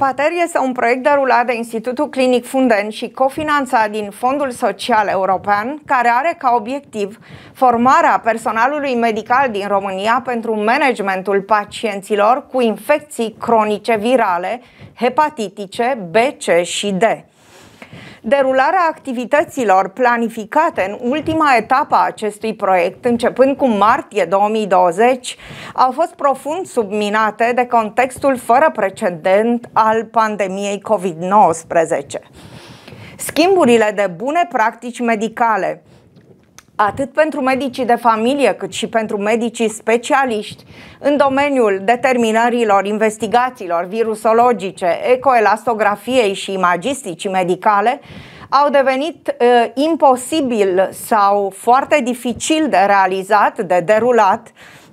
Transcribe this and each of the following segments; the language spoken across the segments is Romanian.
Hepater este un proiect derulat de Institutul Clinic Funden și cofinanțat din Fondul Social European, care are ca obiectiv formarea personalului medical din România pentru managementul pacienților cu infecții cronice virale, hepatitice B, C și D. Derularea activităților planificate în ultima etapă a acestui proiect, începând cu martie 2020, au fost profund subminate de contextul fără precedent al pandemiei COVID-19. Schimburile de bune practici medicale, atât pentru medicii de familie cât și pentru medicii specialiști în domeniul determinărilor investigațiilor virusologice, ecoelastografiei și imagisticii medicale, au devenit imposibil sau foarte dificil de realizat, de derulat,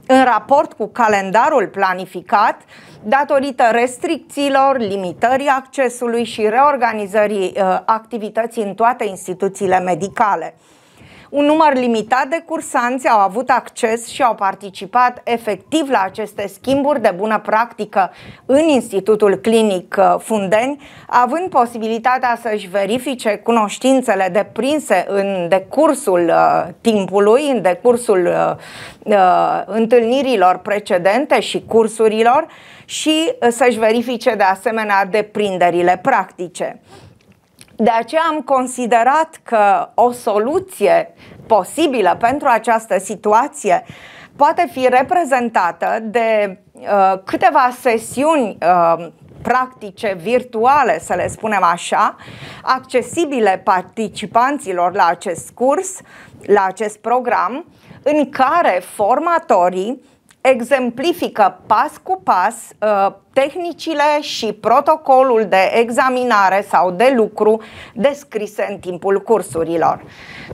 în raport cu calendarul planificat, datorită restricțiilor, limitării accesului și reorganizării activității în toate instituțiile medicale. Un număr limitat de cursanți au avut acces și au participat efectiv la aceste schimburi de bună practică în Institutul Clinic Fundeni, având posibilitatea să-și verifice cunoștințele deprinse în decursul timpului, în decursul întâlnirilor precedente și cursurilor și să-și verifice de asemenea deprinderile practice. De aceea am considerat că o soluție posibilă pentru această situație poate fi reprezentată de câteva sesiuni practice virtuale, să le spunem așa, accesibile participanților la acest curs, la acest program, în care formatorii exemplifică pas cu pas tehnicile și protocolul de examinare sau de lucru descrise în timpul cursurilor.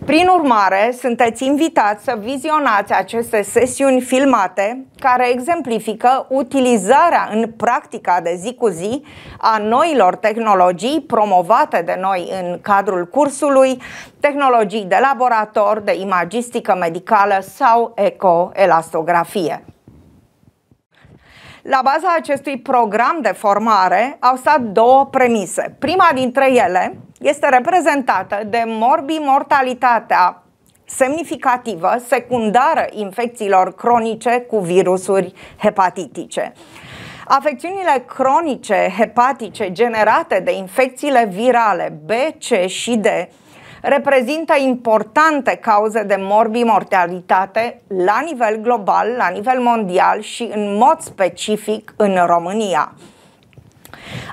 Prin urmare, sunteți invitați să vizionați aceste sesiuni filmate care exemplifică utilizarea în practica de zi cu zi a noilor tehnologii promovate de noi în cadrul cursului, tehnologii de laborator, de imagistică medicală sau ecoelastografie. La baza acestui program de formare au stat două premise. Prima dintre ele este reprezentată de morbimortalitatea semnificativă secundară infecțiilor cronice cu virusuri hepatitice. Afecțiunile cronice hepatice generate de infecțiile virale B, C și D reprezintă importante cauze de morbimortalitate la nivel global, la nivel mondial și în mod specific în România.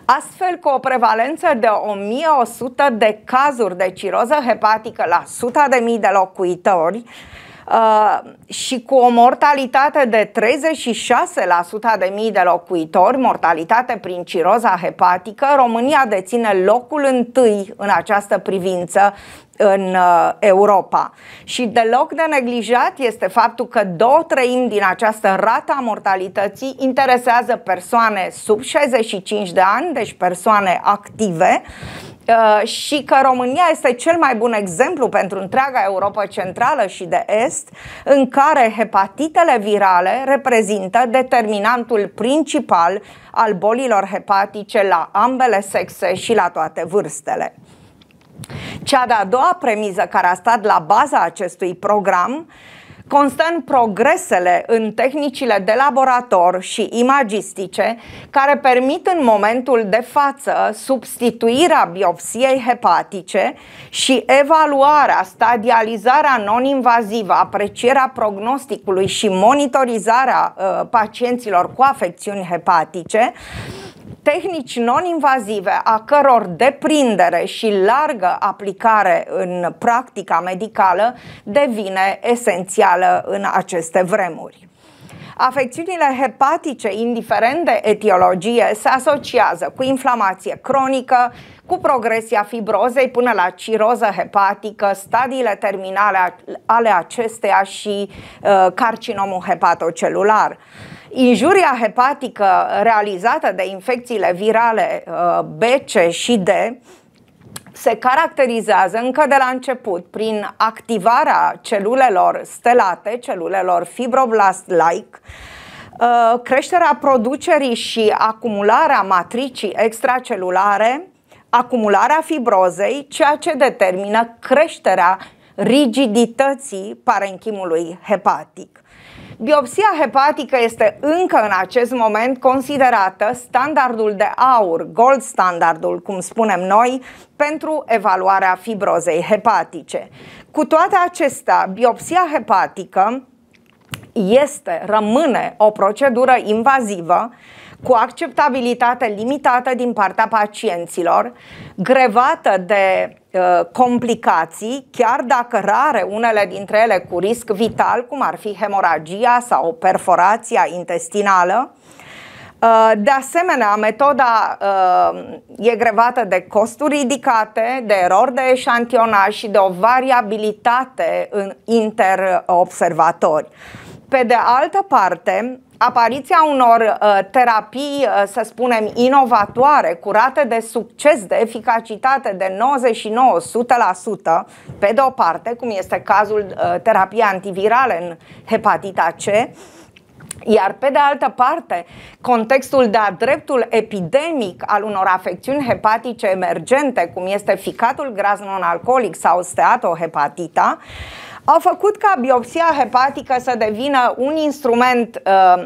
Astfel, cu o prevalență de 1100 de cazuri de ciroză hepatică la 100.000 de locuitori și cu o mortalitate de 36 la 100.000 de locuitori, mortalitate prin ciroza hepatică, România deține locul întâi în această privință în Europa. Și deloc de neglijat este faptul că 2/3 din această rată a mortalității interesează persoane sub 65 de ani, deci persoane active, și că România este cel mai bun exemplu pentru întreaga Europa Centrală și de Est, în care hepatitele virale reprezintă determinantul principal al bolilor hepatice la ambele sexe și la toate vârstele. Cea de-a doua premiză care a stat la baza acestui program constă în progresele în tehnicile de laborator și imagistice care permit în momentul de față substituirea biopsiei hepatice și evaluarea, stadializarea non-invazivă, aprecierea prognosticului și monitorizarea pacienților cu afecțiuni hepatice, tehnici non-invazive a căror deprindere și largă aplicare în practica medicală devine esențială în aceste vremuri. Afecțiunile hepatice, indiferent de etiologie, se asociază cu inflamație cronică, cu progresia fibrozei până la ciroză hepatică, stadiile terminale ale acesteia și carcinomul hepatocelular. Injuria hepatică realizată de infecțiile virale B, C și D se caracterizează încă de la început prin activarea celulelor stelate, celulelor fibroblast-like, creșterea producerii și acumularea matricii extracelulare, acumularea fibrozei, ceea ce determină creșterea rigidității parenchimului hepatic. Biopsia hepatică este încă în acest moment considerată standardul de aur, gold standardul, cum spunem noi, pentru evaluarea fibrozei hepatice. Cu toate acestea, biopsia hepatică rămâne o procedură invazivă cu acceptabilitate limitată din partea pacienților, grevată de complicații, chiar dacă rare, unele dintre ele cu risc vital, cum ar fi hemoragia sau perforația intestinală. De asemenea, metoda e grevată de costuri ridicate, de erori de eșantionaj și de o variabilitate în interobservatori. Pe de altă parte, apariția unor terapii, să spunem, inovatoare, cu rate de succes, de eficacitate de 99-100%, pe de o parte, cum este cazul terapiei antivirale în hepatita C, iar pe de altă parte, contextul de-a dreptul epidemic al unor afecțiuni hepatice emergente, cum este ficatul gras non-alcoolic sau steatohepatita, au făcut ca biopsia hepatică să devină un instrument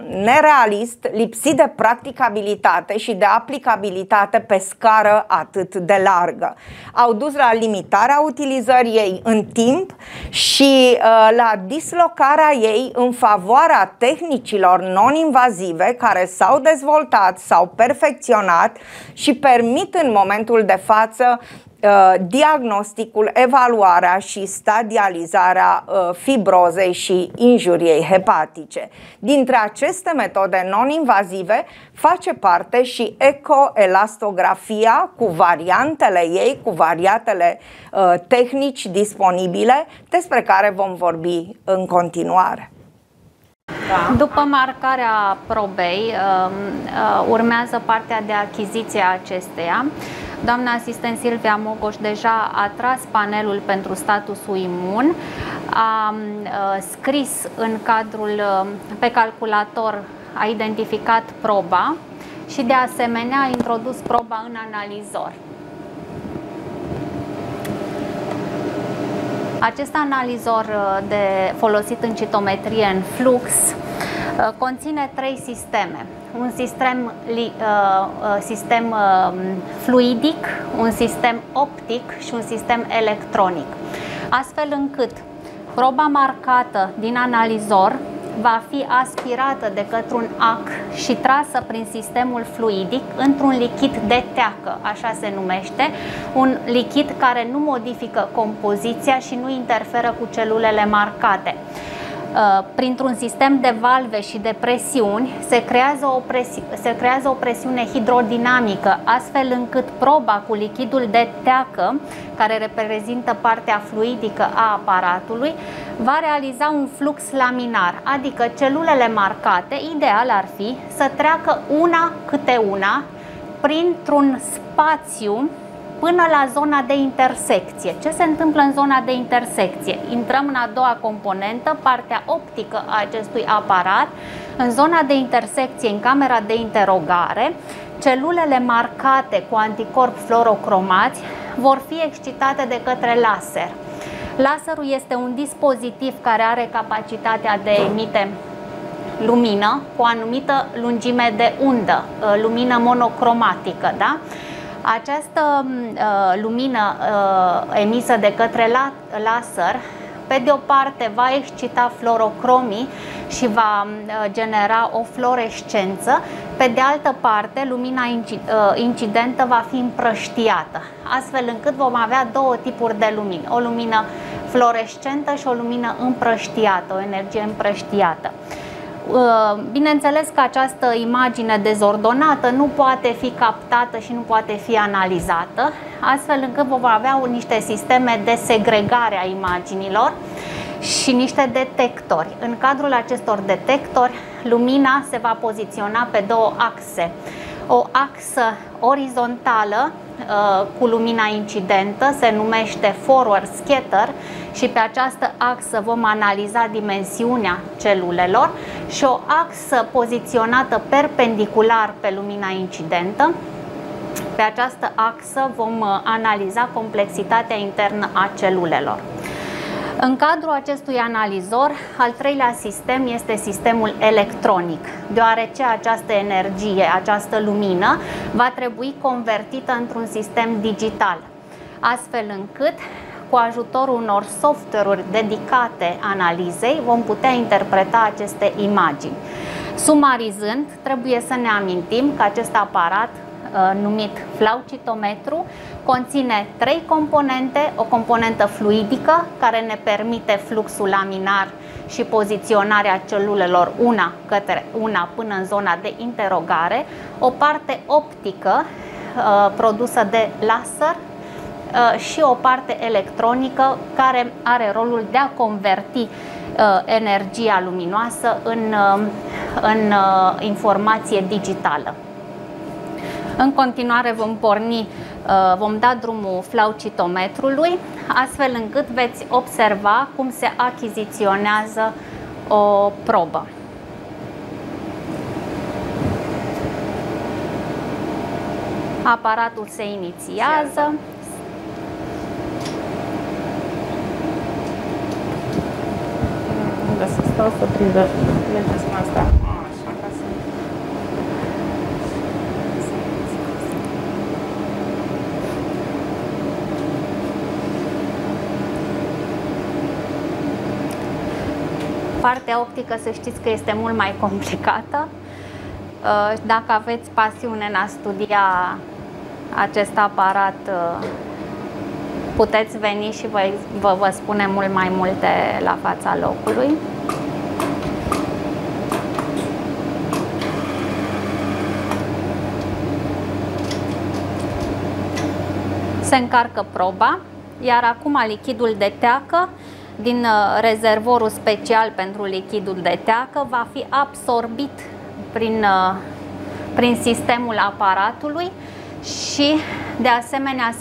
nerealist, lipsit de practicabilitate și de aplicabilitate pe scară atât de largă. Au dus la limitarea utilizării ei în timp și la dislocarea ei în favoarea tehnicilor non-invazive care s-au dezvoltat, s-au perfecționat și permit în momentul de față diagnosticul, evaluarea și stadializarea fibrozei și injuriei hepatice. Dintre aceste metode non-invazive face parte și ecoelastografia cu variantele ei, cu variatele tehnici disponibile, despre care vom vorbi în continuare. Da. După marcarea probei, urmează partea de achiziție a acesteia. Doamna asistent Silvia Mogoș deja a tras panelul pentru statusul imun, a scris în cadrul, pe calculator, a identificat proba și de asemenea a introdus proba în analizor. Acest analizor folosit în citometrie în flux conține 3 sisteme. Un sistem fluidic, un sistem optic și un sistem electronic. Astfel încât proba marcată din analizor va fi aspirată de către un ac și trasă prin sistemul fluidic într-un lichid de teacă, așa se numește, un lichid care nu modifică compoziția și nu interferă cu celulele marcate. Printr-un sistem de valve și de presiuni se creează o presiune hidrodinamică, astfel încât proba cu lichidul de teacă, care reprezintă partea fluidică a aparatului, va realiza un flux laminar, adică celulele marcate, ideal ar fi să treacă una câte una printr-un spațiu până la zona de intersecție. Ce se întâmplă în zona de intersecție? Intrăm în a doua componentă, partea optică a acestui aparat. În zona de intersecție, în camera de interogare, celulele marcate cu anticorpi fluorocromați vor fi excitate de către laser. Laserul este un dispozitiv care are capacitatea de a emite lumină cu o anumită lungime de undă, lumină monocromatică, da? Această lumină emisă de către laser, pe de o parte, va excita fluorocromii și va genera o fluorescență, pe de altă parte, lumina incidentă va fi împrăștiată, astfel încât vom avea două tipuri de lumină, o lumină fluorescentă și o lumină împrăștiată, o energie împrăștiată. Bineînțeles că această imagine dezordonată nu poate fi captată și nu poate fi analizată, astfel încât vom avea niște sisteme de segregare a imaginilor și niște detectori. În cadrul acestor detectori, lumina se va poziționa pe două axe. O axă orizontală cu lumina incidentă se numește forward scatter și pe această axă vom analiza dimensiunea celulelor și o axă poziționată perpendicular pe lumina incidentă. Pe această axă vom analiza complexitatea internă a celulelor. În cadrul acestui analizor, al treilea sistem este sistemul electronic, deoarece această energie, această lumină, va trebui convertită într-un sistem digital, astfel încât, cu ajutorul unor software-uri dedicate analizei, vom putea interpreta aceste imagini. Sumarizând, trebuie să ne amintim că acest aparat numit flaucitometru conține 3 componente, o componentă fluidică care ne permite fluxul laminar și poziționarea celulelor una către una până în zona de interogare, o parte optică produsă de laser și o parte electronică care are rolul de a converti energia luminoasă în informație digitală. În continuare vom da drumul flaucitometrului, astfel încât veți observa cum se achiziționează o probă. Aparatul se inițiază. Unde să stau să prindă legeți-mă asta. Așa, ca să... Partea optică, să știți că este mult mai complicată. Dacă aveți pasiune în a studia acest aparat, puteți veni și vă spune mult mai multe la fața locului. Se încarcă proba, iar acum lichidul de teacă din rezervorul special pentru lichidul de teacă va fi absorbit prin sistemul aparatului și de asemenea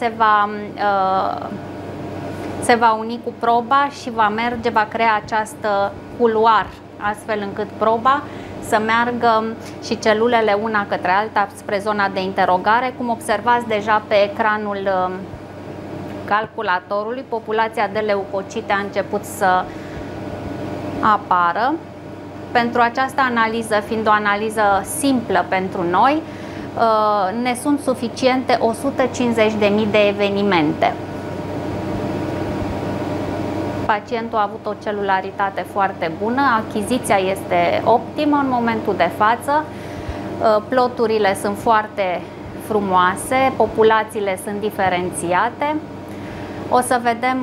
se va uni cu proba și va crea această culoar, astfel încât proba să meargă și celulele una către alta spre zona de interogare. Cum observați deja pe ecranul calculatorului, populația de leucocite a început să apară. Pentru această analiză, fiind o analiză simplă pentru noi, ne sunt suficiente 150.000 de evenimente. Pacientul a avut o celularitate foarte bună, achiziția este optimă în momentul de față, ploturile sunt foarte frumoase, populațiile sunt diferențiate. O să vedem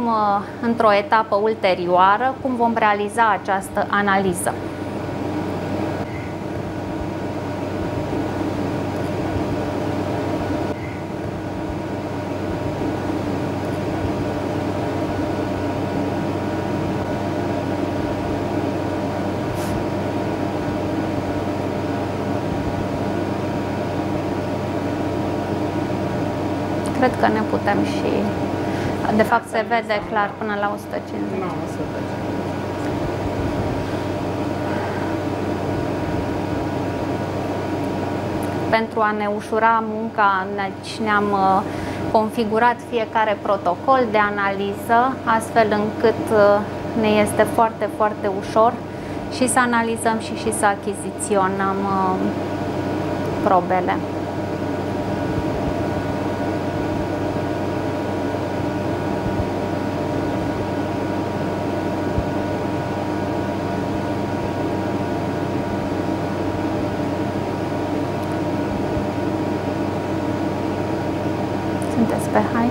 într-o etapă ulterioară cum vom realiza această analiză. Cred că ne putem și... De fapt se vede clar până la 150. Nu, 150. Pentru a ne ușura munca, ne-am configurat fiecare protocol de analiză, astfel încât ne este foarte, foarte ușor și să analizăm și să achiziționăm probele. Sunteți pe hai?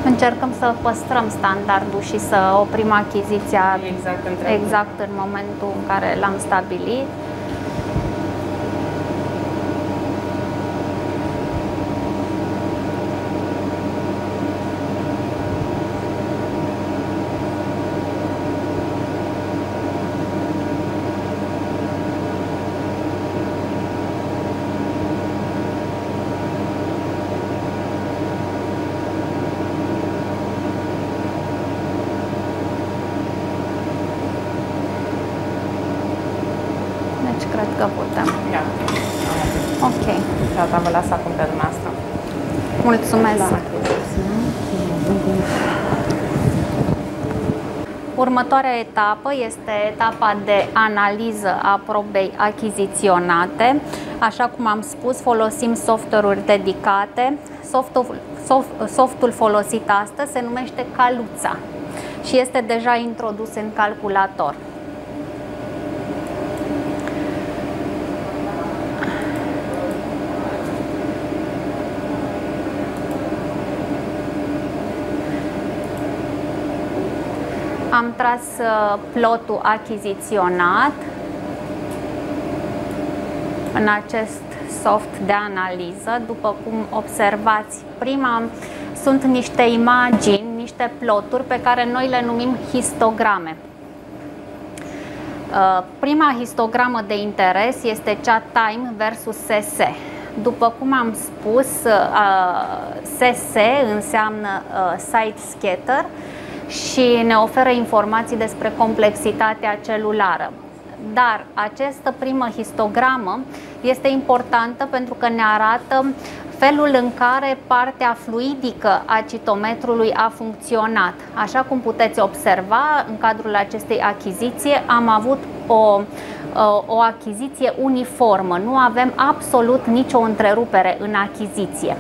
Încercăm să păstrăm standardul și să oprim achiziția exact în momentul în care l-am stabilit. Deci cred că putem. Ia. Ok. Gata, vă las acum pe dumneavoastră. Mulțumesc. Următoarea etapă este etapa de analiză a probei achiziționate. Așa cum am spus, folosim software-uri dedicate. Softul folosit astăzi se numește Caluța și este deja introdus în calculator. Am tras plotul achiziționat în acest soft de analiză. După cum observați, prima sunt niște imagini, niște ploturi pe care noi le numim histograme. Prima histogramă de interes este cea time versus SS. După cum am spus, SS înseamnă site scatter și ne oferă informații despre complexitatea celulară. Dar această primă histogramă este importantă pentru că ne arată felul în care partea fluidică a citometrului a funcționat. Așa cum puteți observa, în cadrul acestei achiziții am avut o achiziție uniformă. Nu avem absolut nicio întrerupere în achiziție.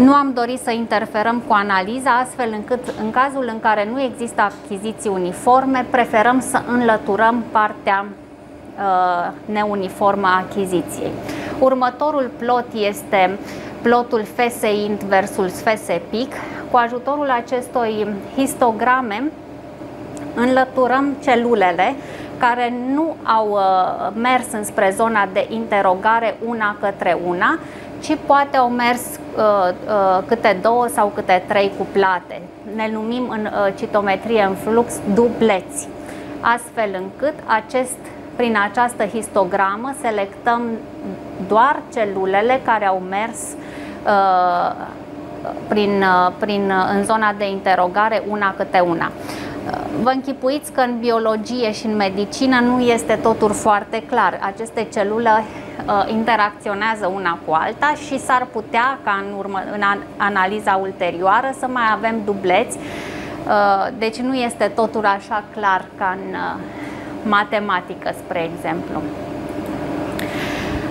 Nu am dorit să interferăm cu analiza, astfel încât, în cazul în care nu există achiziții uniforme, preferăm să înlăturăm partea neuniformă a achiziției. Următorul plot este plotul FSINT versus FSPIC. Cu ajutorul acestor histograme înlăturăm celulele care nu au mers înspre zona de interogare una către una, ci poate au mers câte două sau câte trei cuplate. Ne numim în citometrie în flux dubleți, astfel încât prin această histogramă selectăm doar celulele care au mers în zona de interogare una câte una. Vă închipuiți că în biologie și în medicină nu este totul foarte clar. Aceste celule interacționează una cu alta și s-ar putea ca în analiza ulterioară să mai avem dubleți. Deci nu este totul așa clar ca în matematică, spre exemplu.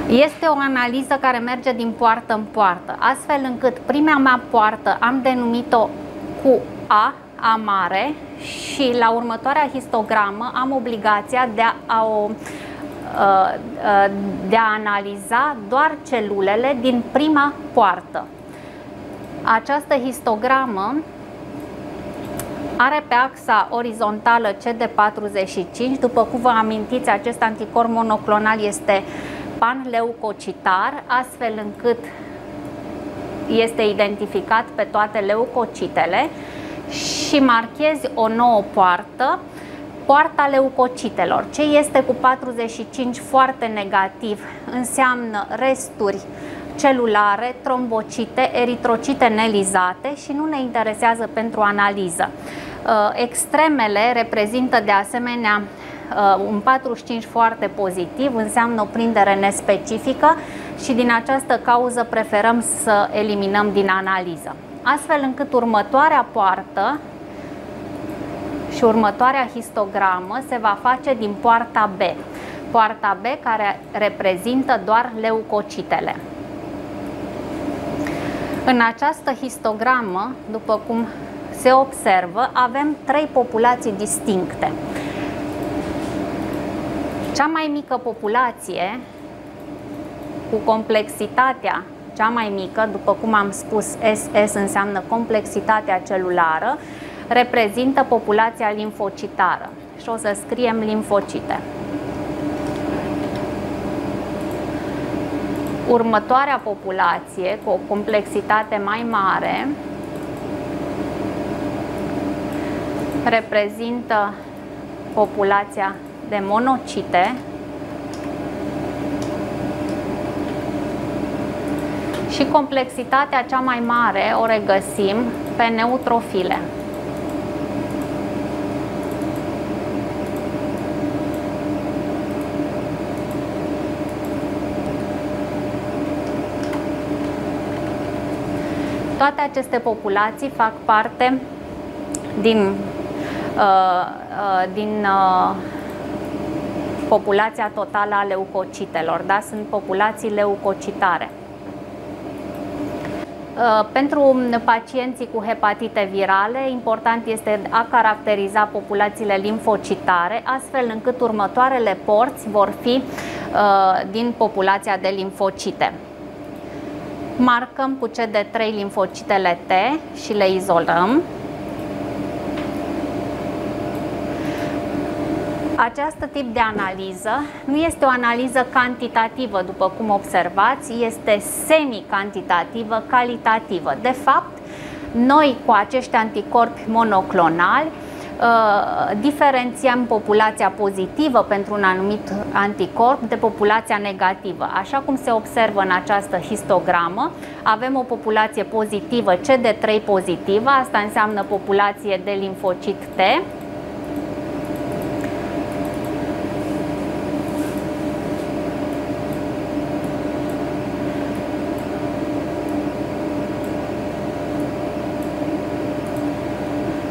Este o analiză care merge din poartă în poartă, astfel încât prima mea poartă am denumit-o cu A mare, și la următoarea histogramă am obligația de a analiza doar celulele din prima poartă. Această histogramă are pe axa orizontală CD45. După cum vă amintiți, acest anticorp monoclonal este panleucocitar, astfel încât este identificat pe toate leucocitele, și marchezi o nouă poartă, poarta leucocitelor. Ce este cu 45 foarte negativ înseamnă resturi celulare, trombocite, eritrocite nelizate și nu ne interesează pentru analiză. Extremele reprezintă de asemenea un 45 foarte pozitiv, înseamnă o prindere nespecifică și din această cauză preferăm să eliminăm din analiză. Astfel încât următoarea poartă și următoarea histogramă se va face din poarta B. Poarta B care reprezintă doar leucocitele. În această histogramă, după cum se observă, avem trei populații distincte. Cea mai mică populație, cu complexitatea cea mai mică, după cum am spus, SS înseamnă complexitatea celulară, reprezintă populația limfocitară. Și o să scriem limfocite. Următoarea populație, cu o complexitate mai mare, reprezintă populația de monocite și complexitatea cea mai mare o regăsim pe neutrofile. Toate aceste populații fac parte din populația totală a leucocitelor, da? Sunt populații leucocitare. Pentru pacienții cu hepatite virale, important este a caracteriza populațiile limfocitare, astfel încât următoarele porți vor fi din populația de limfocite. Marcăm cu CD3 limfocitele T și le izolăm. Acest tip de analiză nu este o analiză cantitativă, după cum observați, este semi-cantitativă, calitativă. De fapt, noi cu acești anticorpi monoclonali diferențiem populația pozitivă pentru un anumit anticorp de populația negativă. Așa cum se observă în această histogramă, avem o populație pozitivă, CD3 pozitivă, asta înseamnă populație de limfocit T.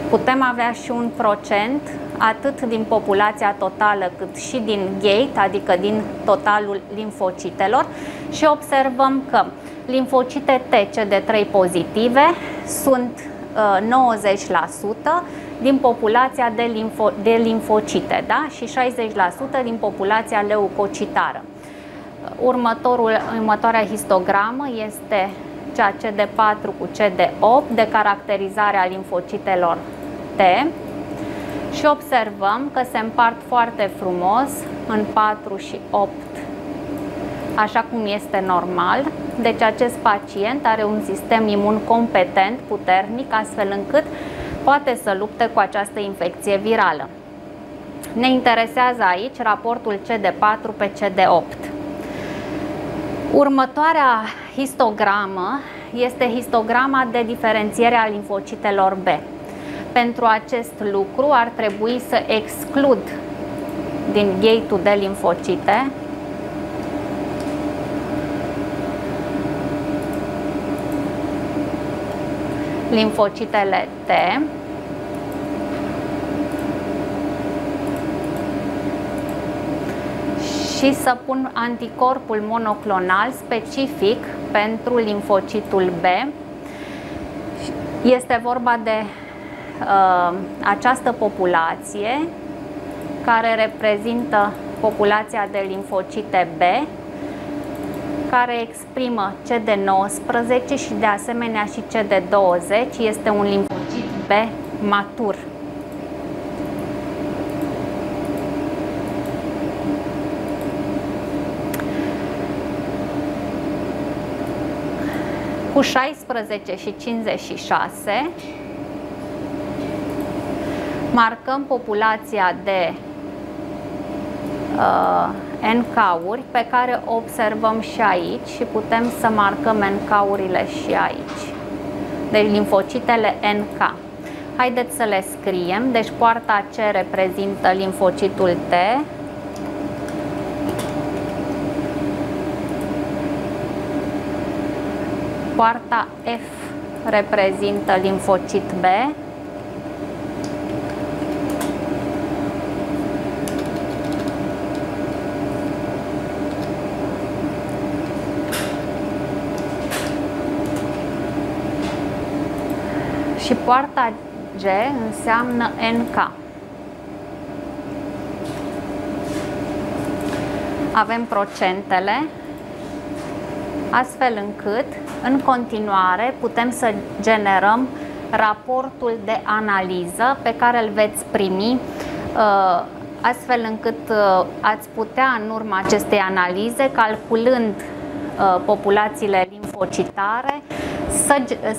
Putem avea și un procent atât din populația totală cât și din gate, adică din totalul limfocitelor, și observăm că limfocite T CD3 pozitive sunt 90% din populația de limfocite, da? Și 60% din populația leucocitară. Următoarea histogramă este cea CD4 cu CD8 de caracterizare a limfocitelor T și observăm că se împart foarte frumos în 4 și 8, așa cum este normal. Deci acest pacient are un sistem imun competent, puternic, astfel încât poate să lupte cu această infecție virală. Ne interesează aici raportul CD4 pe CD8. Următoarea histogramă este histograma de diferențiere a limfocitelor B. Pentru acest lucru ar trebui să exclud din gate-ul de limfocite limfocitele T și să pun anticorpul monoclonal specific pentru limfocitul B. Este vorba de această populație care reprezintă populația de limfocite B, care exprimă CD19 și de asemenea și CD20, este un limfocit B matur. Cu 16 și 56 marcăm populația de NK-uri pe care o observăm și aici și putem să marcăm NK-urile și aici. Deci limfocitele NK. Haideți să le scriem. Deci poarta C reprezintă limfocitul T. Poarta F reprezintă limfocit B. Și poarta G înseamnă NK. Avem procentele, astfel încât în continuare putem să generăm raportul de analiză pe care îl veți primi, astfel încât ați putea în urma acestei analize, calculând populațiile limfocitare,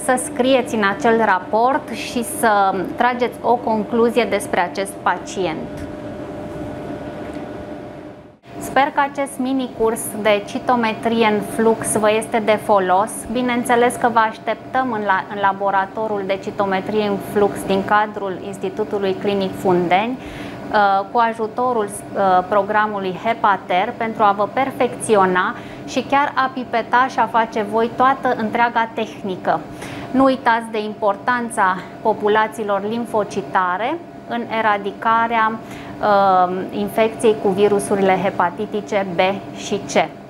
să scrieți în acel raport și să trageți o concluzie despre acest pacient. Sper că acest mini-curs de citometrie în flux vă este de folos. Bineînțeles că vă așteptăm în laboratorul de citometrie în flux din cadrul Institutului Clinic Fundeni, cu ajutorul programului HEPATER, pentru a vă perfecționa și chiar a pipeta și a face voi toată întreaga tehnică. Nu uitați de importanța populațiilor limfocitare în eradicarea infecției cu virusurile hepatitice B și C.